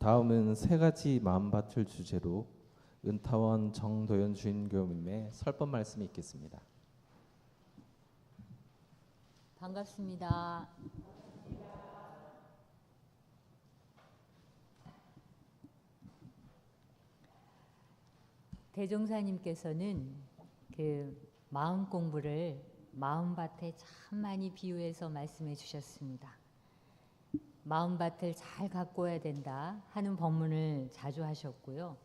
다음은 세 가지 마음밭을 주제로 은타원 정도연 주인교님의 설법 말씀이 있겠습니다. 반갑습니다. 대종사님께서는 그 마음 공부를 마음밭에 참 많이 비유해서 말씀해 주셨습니다. 마음밭을 잘 가꿔야 된다 하는 법문을 자주 하셨고요.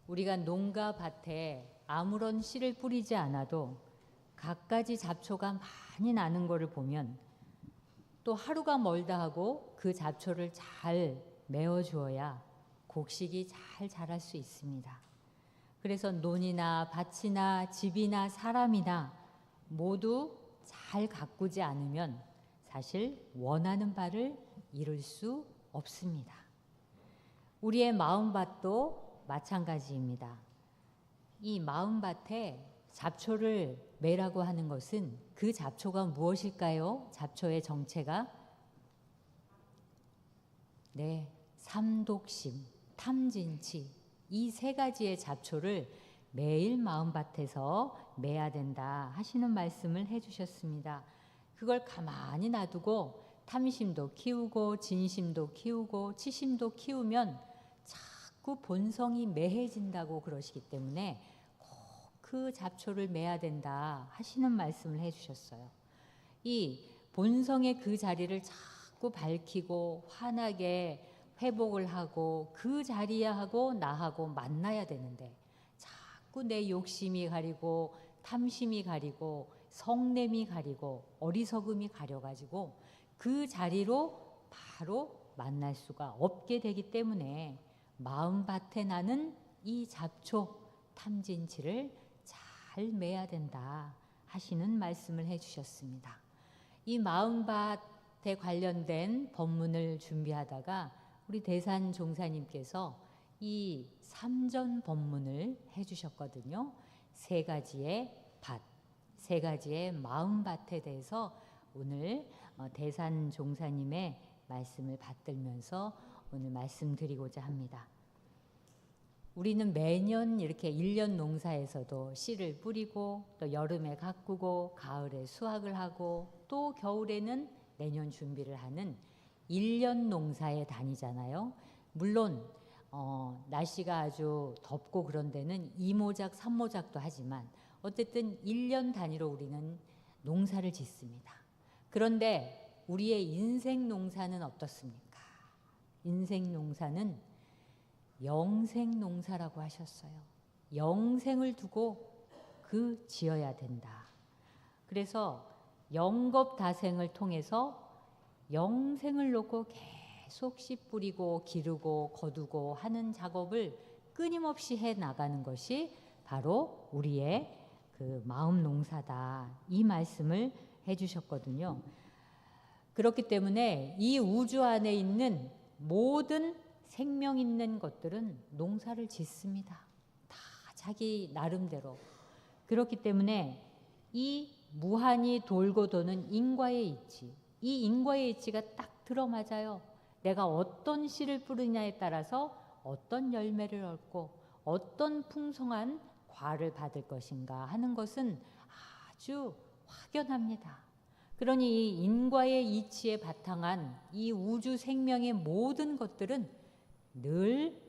우리가 농가 밭에 아무런 씨를 뿌리지 않아도 갖가지 잡초가 많이 나는 것을 보면 또 하루가 멀다 하고 그 잡초를 잘 메워주어야 곡식이 잘 자랄 수 있습니다. 그래서 논이나 밭이나 집이나 사람이나 모두 잘 가꾸지 않으면 사실 원하는 바를 이룰 수 없습니다. 우리의 마음밭도 마찬가지입니다. 이 마음밭에 잡초를 매라고 하는 것은 그 잡초가 무엇일까요? 잡초의 정체가 삼독심, 탐진치, 이 세 가지의 잡초를 매일 마음밭에서 매야 된다 하시는 말씀을 해주셨습니다. 그걸 가만히 놔두고 탐심도 키우고 진심도 키우고 치심도 키우면 자꾸 본성이 매해진다고 그러시기 때문에 꼭 그 잡초를 매야 된다 하시는 말씀을 해주셨어요. 이 본성의 그 자리를 자꾸 밝히고 환하게 회복을 하고 그 자리하고 나하고 만나야 되는데 자꾸 내 욕심이 가리고 탐심이 가리고 성냄이 가리고 어리석음이 가려가지고 그 자리로 바로 만날 수가 없게 되기 때문에 마음밭에 나는 이 잡초 탐진치를 잘 매야 된다 하시는 말씀을 해주셨습니다. 이 마음밭에 관련된 법문을 준비하다가 우리 대산 종사님께서 이 삼전 법문을 해주셨거든요. 세 가지의 밭, 세 가지의 마음밭에 대해서 오늘 대산 종사님의 말씀을 받들면서 오늘 말씀드리고자 합니다. 우리는 매년 이렇게 1년 농사에서도 씨를 뿌리고 또 여름에 가꾸고 가을에 수확을 하고 또 겨울에는 내년 준비를 하는 1년 농사에 다니잖아요. 물론 날씨가 아주 덥고 그런 데는 2모작, 3모작도 하지만 어쨌든 1년 단위로 우리는 농사를 짓습니다. 그런데 우리의 인생 농사는 어떻습니까? 인생 농사는 영생 농사라고 하셨어요. 영생을 두고 그 지어야 된다. 그래서 영겁다생을 통해서 영생을 놓고 계속 씨 뿌리고 기르고 거두고 하는 작업을 끊임없이 해 나가는 것이 바로 우리의 그 마음 농사다. 이 말씀을 해주셨거든요. 그렇기 때문에 이 우주 안에 있는 모든 생명 있는 것들은 농사를 짓습니다. 다 자기 나름대로. 그렇기 때문에 이 무한히 돌고 도는 인과의 이치, 이 인과의 이치가 딱 들어맞아요. 내가 어떤 씨를 뿌리냐에 따라서 어떤 열매를 얻고 어떤 풍성한 과를 받을 것인가 하는 것은 아주 확연합니다. 그러니 이 인과의 이치에 바탕한 이 우주 생명의 모든 것들은 늘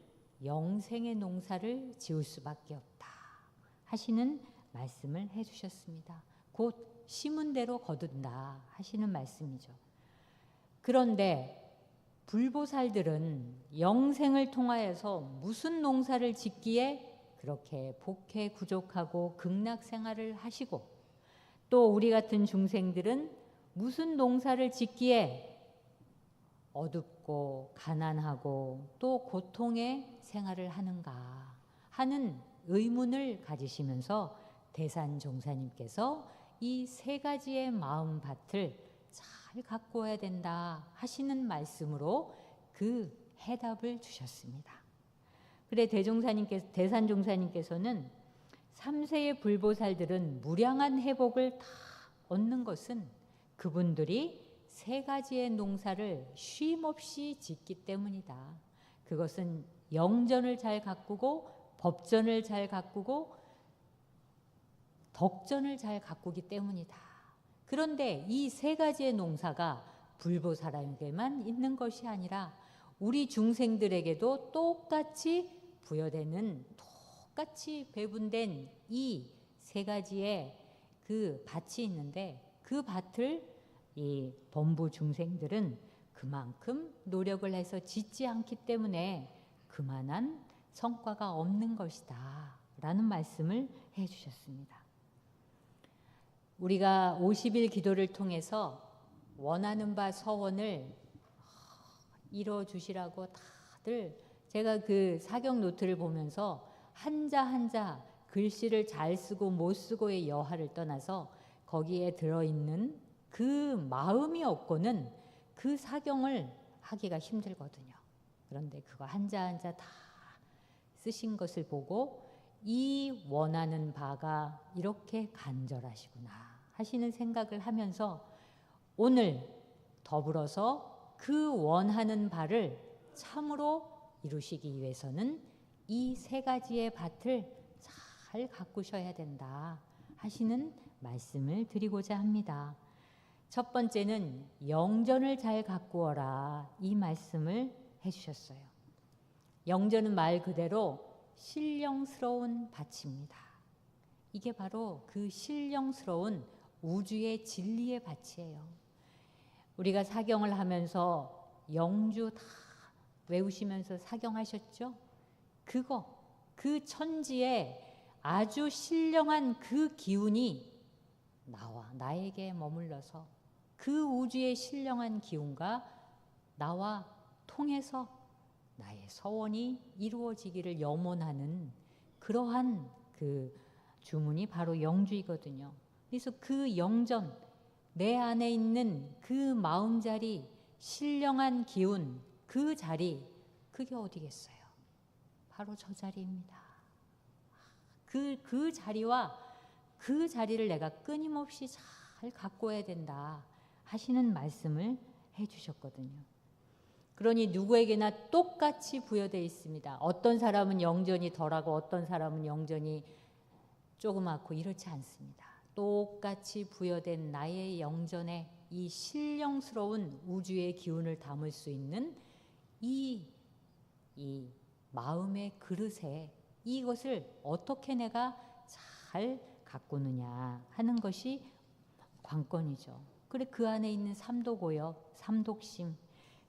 영생의 농사를 지을 수밖에 없다 하시는 말씀을 해주셨습니다. 곧 심은 대로 거둔다 하시는 말씀이죠. 그런데 불보살들은 영생을 통하여서 무슨 농사를 짓기에 그렇게 복해 구족하고 극락 생활을 하시고 또 우리 같은 중생들은 무슨 농사를 짓기에 어둡고 가난하고 또 고통의 생활을 하는가 하는 의문을 가지시면서 대산 종사님께서 이 세 가지의 마음밭을 잘 가꾸어야 된다 하시는 말씀으로 그 해답을 주셨습니다. 그래 대산 종사님께서는 3세의 불보살들은 무량한 회복을 다 얻는 것은 그분들이 세 가지의 농사를 쉼 없이 짓기 때문이다. 그것은 영전을 잘 가꾸고 법전을 잘 가꾸고 덕전을 잘 가꾸기 때문이다. 그런데 이 세 가지의 농사가 불보 사람에게만 있는 것이 아니라 우리 중생들에게도 똑같이 부여되는, 똑같이 배분된 이 세 가지의 그 밭이 있는데, 그 밭을 이 범부 중생들은 그만큼 노력을 해서 짓지 않기 때문에 그만한 성과가 없는 것이다 라는 말씀을 해 주셨습니다. 우리가 50일 기도를 통해서 원하는 바 서원을 이뤄 주시라고 다들, 제가 그 사경 노트를 보면서 한자 한자 글씨를 잘 쓰고 못 쓰고의 여하를 떠나서 거기에 들어있는 그 마음이 없고는 그 사경을 하기가 힘들거든요. 그런데 그거 한자 한자 다 쓰신 것을 보고 이 원하는 바가 이렇게 간절하시구나 하시는 생각을 하면서 오늘 더불어서 그 원하는 바를 참으로 이루시기 위해서는 이 세 가지의 밭을 잘 가꾸셔야 된다 하시는 말씀을 드리고자 합니다. 첫 번째는 영전을 잘 가꾸어라, 이 말씀을 해주셨어요. 영전은 말 그대로 신령스러운 밭입니다. 이게 바로 그 신령스러운 우주의 진리의 밭이에요. 우리가 사경을 하면서 영주 다 외우시면서 사경하셨죠? 그거, 그 천지에 아주 신령한 그 기운이 나에게 머물러서 그 우주의 신령한 기운과 나와 통해서 나의 서원이 이루어지기를 염원하는 그러한 그 주문이 바로 영주이거든요. 그래서 그 영전, 내 안에 있는 그 마음자리, 신령한 기운, 그 자리, 그게 어디겠어요? 바로 저 자리입니다. 그 자리와 그 자리를 내가 끊임없이 잘 가꿔야 된다 하시는 말씀을 해주셨거든요. 그러니 누구에게나 똑같이 부여되어 있습니다. 어떤 사람은 영전이 덜하고 어떤 사람은 영전이 조그맣고 이렇지 않습니다. 똑같이 부여된 나의 영전에 이 신령스러운 우주의 기운을 담을 수 있는 이 마음의 그릇에 이것을 어떻게 내가 잘 가꾸느냐 하는 것이 관건이죠. 그래 그 안에 있는 삼도고역, 삼독심,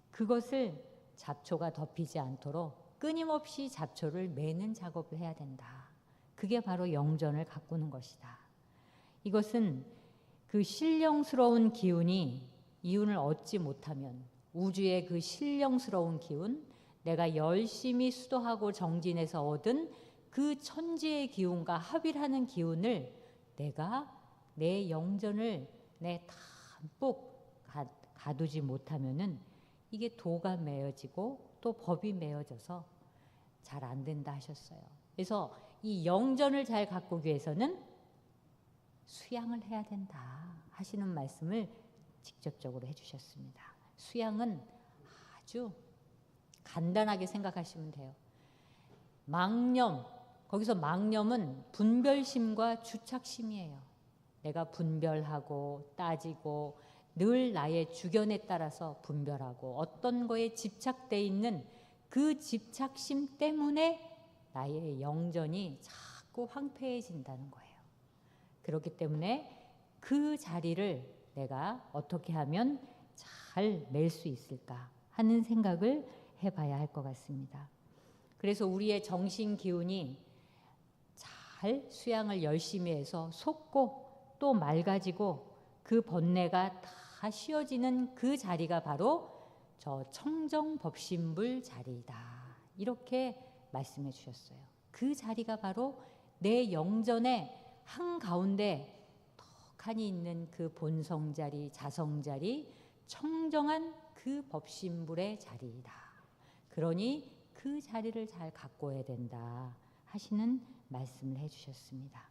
그것을 잡초가 덮이지 않도록 끊임없이 잡초를 매는 작업을 해야 된다. 그게 바로 영전을 가꾸는 것이다. 이것은 그 신령스러운 기운을 얻지 못하면 우주의 그 신령스러운 기운, 내가 열심히 수도하고 정진해서 얻은 그 천지의 기운과 합일하는 기운을 내가 내 영전을 내 담뿍 가두지 못하면은 이게 도가 매어지고 또 법이 매어져서 잘 안 된다 하셨어요. 그래서 이 영전을 잘 가꾸기 위해서는 수양을 해야 된다 하시는 말씀을 직접적으로 해주셨습니다. 수양은 아주 간단하게 생각하시면 돼요. 망념, 거기서 망념은 분별심과 주착심이에요. 내가 분별하고 따지고 늘 나의 주견에 따라서 분별하고 어떤 거에 집착되어 있는 그 집착심 때문에 나의 영전이 자꾸 황폐해진다는 거예요. 그렇기 때문에 그 자리를 내가 어떻게 하면 잘 맬 수 있을까 하는 생각을 해봐야 할 것 같습니다. 그래서 우리의 정신 기운이 잘 수양을 열심히 해서 솟고 또 맑아지고 그 번뇌가 다 쉬어지는 그 자리가 바로 저 청정법신불 자리이다. 이렇게 말씀해 주셨어요. 그 자리가 바로 내 영전의 한가운데 턱하니 있는 그 본성자리, 자성자리, 청정한 그 법신불의 자리이다. 그러니 그 자리를 잘 가꿔야 된다 하시는 말씀을 해주셨습니다.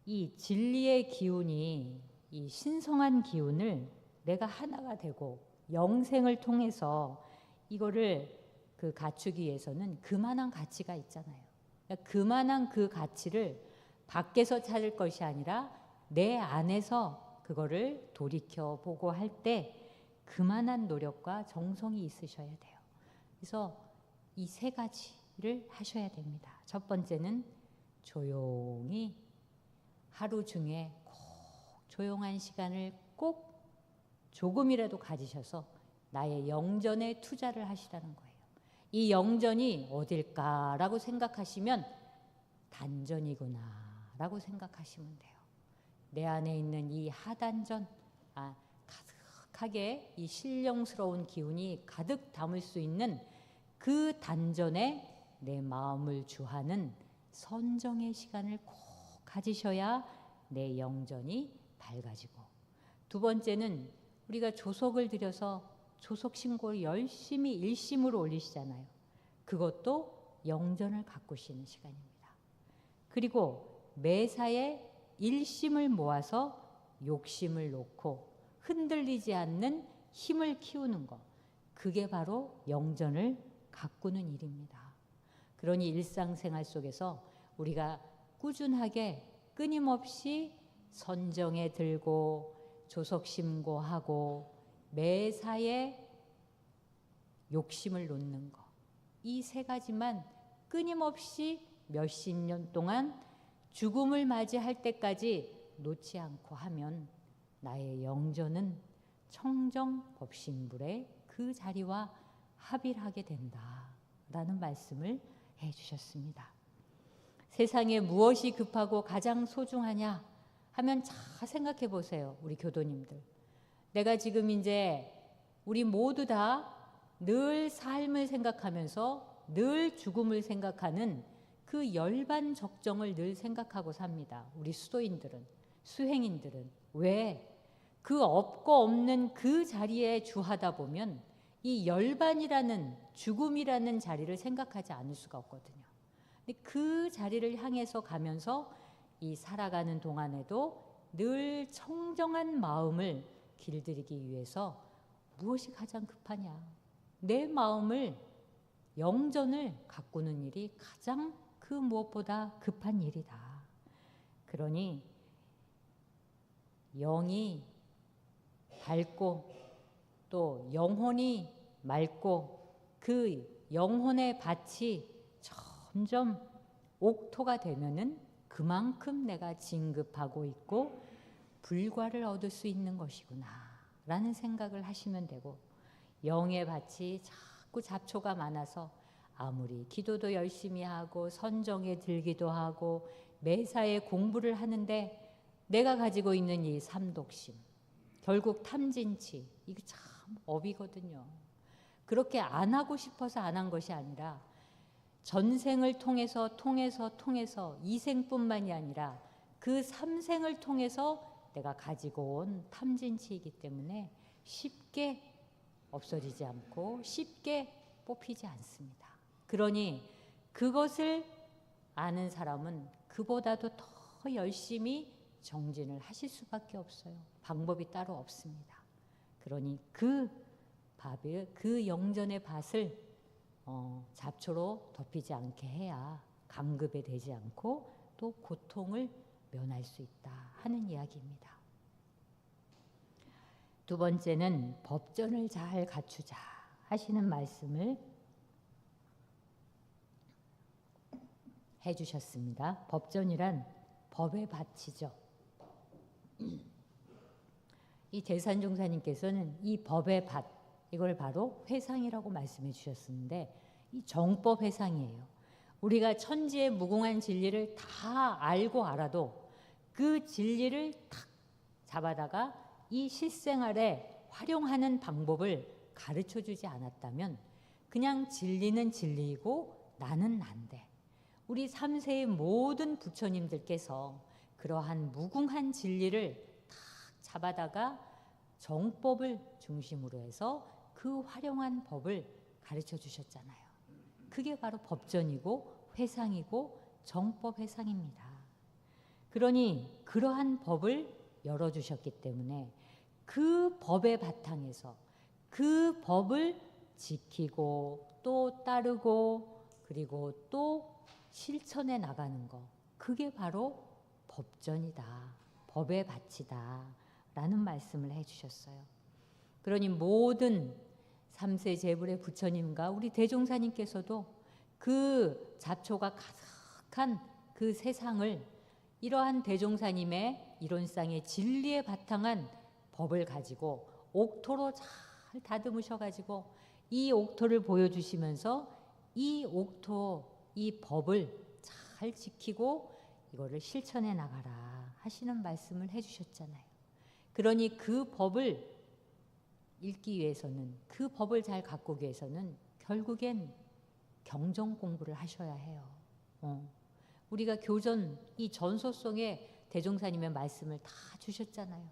이 진리의 기운이, 이 신성한 기운을 내가 하나가 되고 영생을 통해서 이거를 그 갖추기 위해서는 그만한 가치가 있잖아요. 그러니까 그만한 그 가치를 밖에서 찾을 것이 아니라 내 안에서 그거를 돌이켜 보고 할 때 그만한 노력과 정성이 있으셔야 돼요. 그래서 이 세 가지를 하셔야 됩니다. 첫 번째는 조용히 하루 중에 꼭 조용한 시간을 꼭 조금이라도 가지셔서 나의 영전에 투자를 하시라는 거예요. 이 영전이 어딜까라고 생각하시면 단전이구나라고 생각하시면 돼요. 내 안에 있는 이 하단전, 가득하게 이 신령스러운 기운이 가득 담을 수 있는 그 단전에 내 마음을 주하는 선정의 시간을 꼭 가지셔야 내 영전이 밝아지고, 두 번째는 우리가 조석을 들여서 조석 신고를 열심히 일심으로 올리시잖아요. 그것도 영전을 가꾸시는 시간입니다. 그리고 매사에 일심을 모아서 욕심을 놓고 흔들리지 않는 힘을 키우는 것, 그게 바로 영전을 가꾸는 일입니다. 그러니 일상생활 속에서 우리가 꾸준하게 끊임없이 선정에 들고 조석심고하고 매사에 욕심을 놓는 것, 이 세 가지만 끊임없이 몇십 년 동안 죽음을 맞이할 때까지 놓지 않고 하면 나의 영전은 청정법신불의 그 자리와 합일하게 된다라는 말씀을 해주셨습니다. 세상에 무엇이 급하고 가장 소중하냐 하면 잘 생각해 보세요. 우리 교도님들, 내가 지금 이제 우리 모두 다 늘 삶을 생각하면서 늘 죽음을 생각하는 그 열반 적정을 늘 생각하고 삽니다. 우리 수도인들은, 수행인들은. 왜? 그 없고 없는 그 자리에 주하다 보면 이 열반이라는 죽음이라는 자리를 생각하지 않을 수가 없거든요. 근데 그 자리를 향해서 가면서 이 살아가는 동안에도 늘 청정한 마음을 길들이기 위해서 무엇이 가장 급하냐? 내 마음을, 영전을 가꾸는 일이 가장 그 무엇보다 급한 일이다. 그러니 영이 밝고 또 영혼이 맑고 그 영혼의 밭이 점점 옥토가 되면은 그만큼 내가 진급하고 있고 불과를 얻을 수 있는 것이구나 라는 생각을 하시면 되고, 영의 밭이 자꾸 잡초가 많아서 아무리 기도도 열심히 하고 선정에 들기도 하고 매사에 공부를 하는데 내가 가지고 있는 이 삼독심, 결국 탐진치, 이게 참 업이거든요. 그렇게 안 하고 싶어서 안 한 것이 아니라 전생을 통해서 이 생뿐만이 아니라 그 삼생을 통해서 내가 가지고 온 탐진치이기 때문에 쉽게 없어지지 않고 쉽게 뽑히지 않습니다. 그러니 그것을 아는 사람은 그보다도 더 열심히 정진을 하실 수밖에 없어요. 방법이 따로 없습니다. 그러니 그 영전의 밭을 잡초로 덮이지 않게 해야 감급에 되지 않고 또 고통을 면할 수 있다 하는 이야기입니다. 두 번째는 법전을 잘 갖추자 하시는 말씀을 해주셨습니다. 법전이란 법의 밭이죠. 이 대산종사님께서는 이 법의 밭, 이걸 바로 회상이라고 말씀해 주셨는데 이 정법 회상이에요. 우리가 천지의 무궁한 진리를 다 알고 알아도 그 진리를 탁 잡아다가 이 실생활에 활용하는 방법을 가르쳐 주지 않았다면 그냥 진리는 진리이고 나는 난데, 우리 3세의 모든 부처님들께서 그러한 무궁한 진리를 탁 잡아다가 정법을 중심으로 해서 그 활용한 법을 가르쳐 주셨잖아요. 그게 바로 법전이고 회상이고 정법 회상입니다. 그러니 그러한 법을 열어주셨기 때문에 그 법의 바탕에서 그 법을 지키고 또 따르고 그리고 또 실천해 나가는 거, 그게 바로 법전이다, 법의 가치다 라는 말씀을 해주셨어요. 그러니 모든 3세 제불의 부처님과 우리 대종사님께서도 그 잡초가 가득한 그 세상을 이러한 대종사님의 이론상의 진리에 바탕한 법을 가지고 옥토로 잘 다듬으셔가지고 이 옥토를 보여주시면서 이 옥토, 이 법을 잘 지키고 이거를 실천해 나가라 하시는 말씀을 해주셨잖아요. 그러니 그 법을 읽기 위해서는, 그 법을 잘 갖고 위해서는 결국엔 경전 공부를 하셔야 해요. 우리가 교전, 이 전서송에 대종사님의 말씀을 다 주셨잖아요.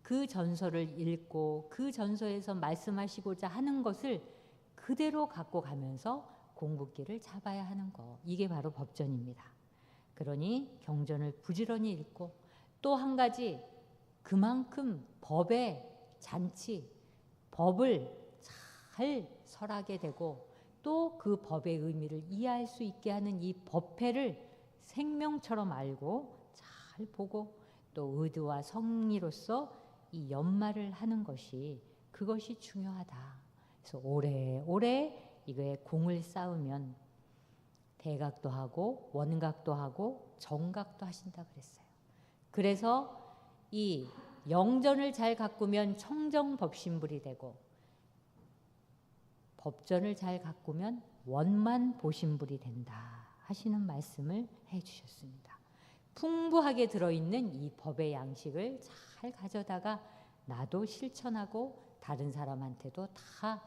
그 전서를 읽고 그 전서에서 말씀하시고자 하는 것을 그대로 갖고 가면서 공부길을 잡아야 하는 거, 이게 바로 법전입니다. 그러니 경전을 부지런히 읽고 또 한 가지, 그만큼 법의 잔치, 법을 잘 설하게 되고 또 그 법의 의미를 이해할 수 있게 하는 이 법회를 생명처럼 알고 잘 보고 또 의도와 성리로서 이 연말을 하는 것이, 그것이 중요하다. 그래서 오래오래 이거에 공을 쌓으면 대각도 하고 원각도 하고 정각도 하신다 그랬어요. 그래서 이 영전을 잘 가꾸면 청정법신불이 되고 법전을 잘 가꾸면 원만보신불이 된다 하시는 말씀을 해주셨습니다. 풍부하게 들어있는 이 법의 양식을 잘 가져다가 나도 실천하고 다른 사람한테도 다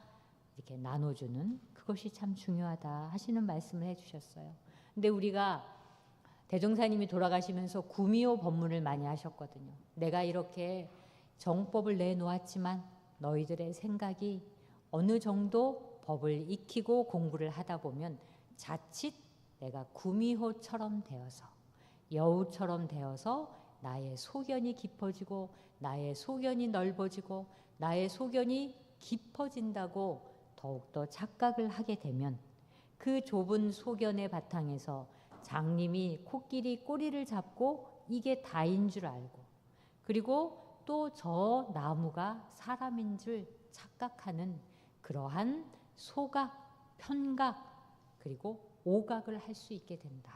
이렇게 나눠주는, 그것이 참 중요하다 하시는 말씀을 해주셨어요. 근데 우리가 대종사님이 돌아가시면서 구미호 법문을 많이 하셨거든요. 내가 이렇게 정법을 내놓았지만 너희들의 생각이 어느 정도 법을 익히고 공부를 하다 보면 자칫 내가 구미호처럼 되어서, 여우처럼 되어서 나의 소견이 깊어지고 나의 소견이 넓어지고 나의 소견이 깊어진다고 더욱더 착각을 하게 되면 그 좁은 소견의 바탕에서 장님이 코끼리 꼬리를 잡고 이게 다인 줄 알고, 그리고 또 저 나무가 사람인 줄 착각하는 그러한 소각, 편각, 그리고 오각을 할 수 있게 된다.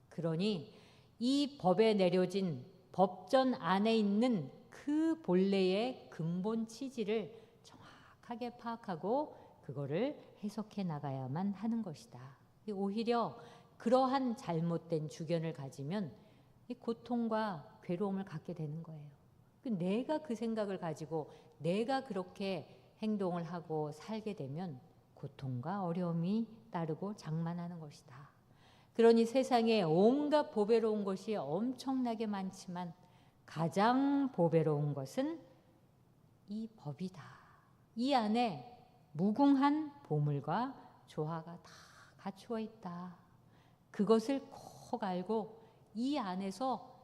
그러니 이 법에 내려진 법전 안에 있는 그 본래의 근본 취지를 정확하게 파악하고 그거를 해석해 나가야만 하는 것이다. 오히려 그러한 잘못된 주견을 가지면 고통과 괴로움을 갖게 되는 거예요. 내가 그 생각을 가지고 내가 그렇게 행동을 하고 살게 되면 고통과 어려움이 따르고 장만하는 것이다. 그러니 세상에 온갖 보배로운 것이 엄청나게 많지만 가장 보배로운 것은 이 법이다. 이 안에 무궁한 보물과 조화가 다 갖추어 있다. 그것을 꼭 알고 이 안에서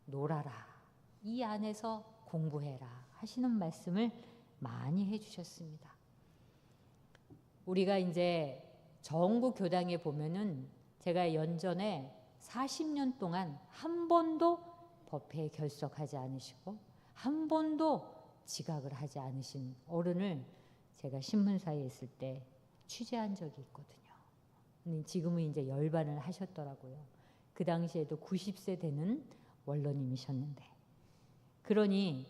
놀아라, 이 안에서 공부해라 하시는 말씀을 많이 해주셨습니다. 우리가 이제 전국 교당에 보면은 제가 연전에 40년 동안 한 번도 법회에 결석하지 않으시고 한 번도 지각을 하지 않으신 어른을 제가 신문사에 있을 때 취재한 적이 있거든요. 지금은 이제 열반을 하셨더라고요. 그 당시에도 90세 되는 원로님이셨는데, 그러니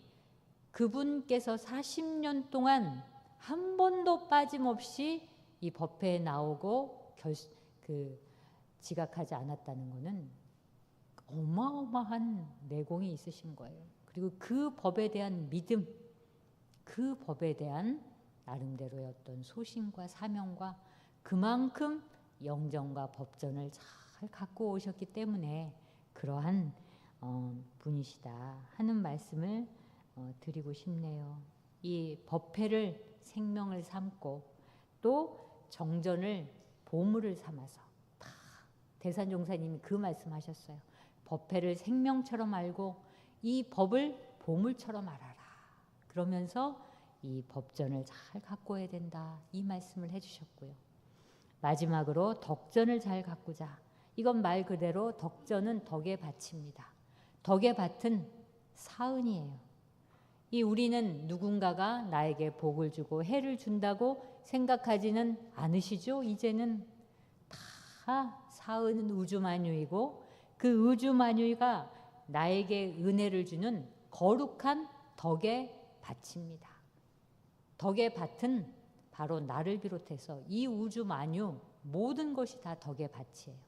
그분께서 40년 동안 한 번도 빠짐없이 이 법회에 나오고 지각하지 않았다는 것은 어마어마한 내공이 있으신 거예요. 그리고 그 법에 대한 믿음, 그 법에 대한 나름대로의 어떤 소신과 사명과 그만큼 영전과 법전을 잘 갖고 오셨기 때문에 그러한 분이시다 하는 말씀을 드리고 싶네요. 이 법회를 생명을 삼고 또 정전을 보물을 삼아서, 다 대산종사님이 그 말씀하셨어요. 법회를 생명처럼 알고 이 법을 보물처럼 알아라. 그러면서 이 법전을 잘 가꿔야 된다. 이 말씀을 해주셨고요. 마지막으로 덕전을 잘 가꾸자. 이건 말 그대로 덕전은 덕의 밭입니다. 덕의 밭은 사은이에요. 이 우리는 누군가가 나에게 복을 주고 해를 준다고 생각하지는 않으시죠? 이제는 다 사은은 우주만유이고 그 우주만유가 나에게 은혜를 주는 거룩한 덕의 밭입니다. 덕의 밭은 바로 나를 비롯해서 이 우주만유 모든 것이 다 덕의 밭이에요.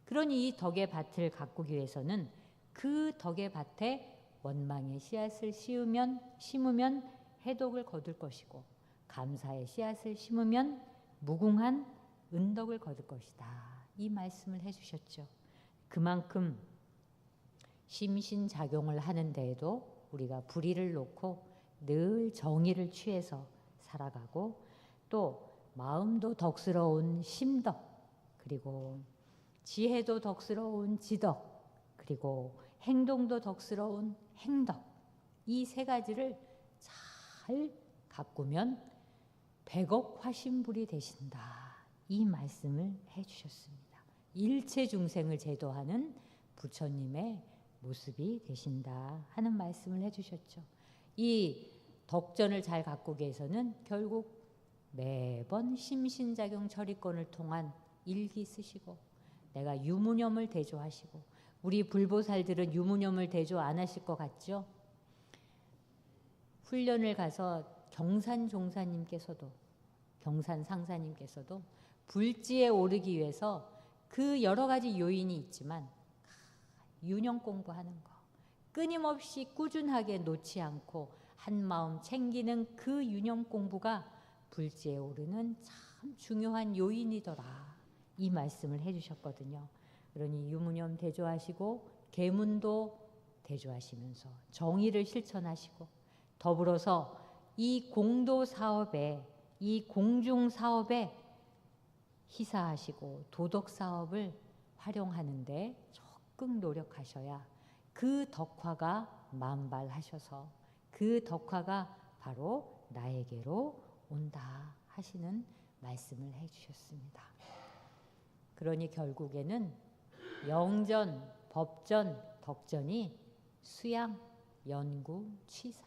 그러니 이 덕의 밭을 가꾸기 위해서는 그 덕의 밭에 원망의 씨앗을 심으면 해독을 거둘 것이고 감사의 씨앗을 심으면 무궁한 은덕을 거둘 것이다. 이 말씀을 해주셨죠. 그만큼 심신작용을 하는 데에도 우리가 불의를 놓고 늘 정의를 취해서 살아가고 또 마음도 덕스러운 심덕 그리고 지혜도 덕스러운 지덕 그리고 행동도 덕스러운 행덕 이 세 가지를 잘 가꾸면 백억 화신불이 되신다. 이 말씀을 해주셨습니다. 일체 중생을 제도하는 부처님의 모습이 되신다 하는 말씀을 해주셨죠. 이 덕전을 잘 가꾸기 위해서는 결국 매번 심신작용 처리권을 통한 일기 쓰시고 내가 유무념을 대조하시고 우리 불보살들은 유무념을 대조 안 하실 것 같죠? 훈련을 가서 경산 종사님께서도 경산 상사님께서도 불지에 오르기 위해서 그 여러 가지 요인이 있지만 유념 공부하는 거 끊임없이 꾸준하게 놓지 않고 한 마음 챙기는 그 유념 공부가 불지에 오르는 참 중요한 요인이더라. 이 말씀을 해주셨거든요. 그러니 유무념 대조하시고 계문도 대조하시면서 정의를 실천하시고 더불어서 이 공도 사업에 이 공중 사업에 희사하시고 도덕 사업을 활용하는데 적극 노력하셔야 그 덕화가 만발하셔서 그 덕화가 바로 나에게로 온다 하시는 말씀을 해주셨습니다. 그러니 결국에는 영전, 법전, 덕전이 수양, 연구, 취사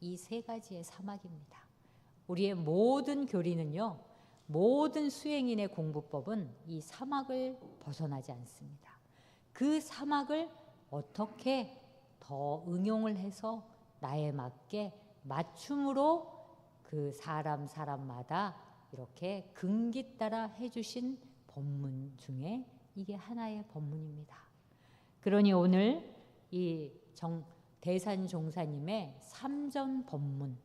이 세 가지의 사막입니다. 우리의 모든 교리는요. 모든 수행인의 공부법은 이 사막을 벗어나지 않습니다. 그 사막을 어떻게 더 응용을 해서 나에 맞게 맞춤으로 그 사람마다 이렇게 근기 따라 해주신 법문 중에 이게 하나의 법문입니다. 그러니 오늘 이 대산종사님의 삼전 법문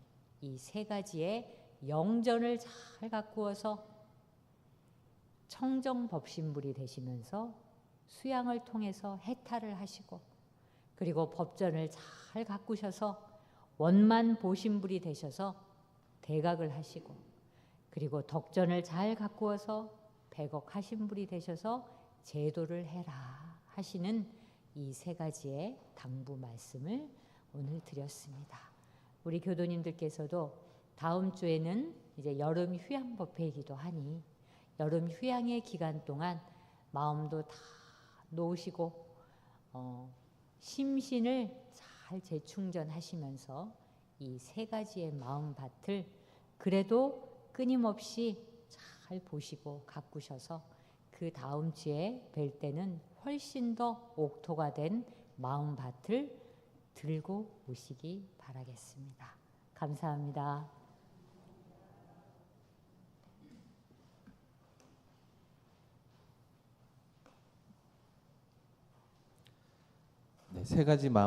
이 세 가지의 영전을 잘 가꾸어서 청정법신불이 되시면서 수양을 통해서 해탈을 하시고 그리고 법전을 잘 가꾸셔서 원만보신불이 되셔서 대각을 하시고 그리고 덕전을 잘 가꾸어서 백억 하신불이 되셔서 제도를 해라 하시는 이 세 가지의 당부 말씀을 오늘 드렸습니다. 우리 교도님들께서도 다음 주에는 이제 여름 휴양법회이기도 하니 여름 휴양의 기간 동안 마음도 다 놓으시고 심신을 잘 재충전하시면서 이 세 가지의 마음밭을 그래도 끊임없이 잘 보시고 가꾸셔서 그 다음 주에 뵐 때는 훨씬 더 옥토가 된 마음밭을 들고 오시기 바라겠습니다. 감사합니다. 네, 세 가지 마음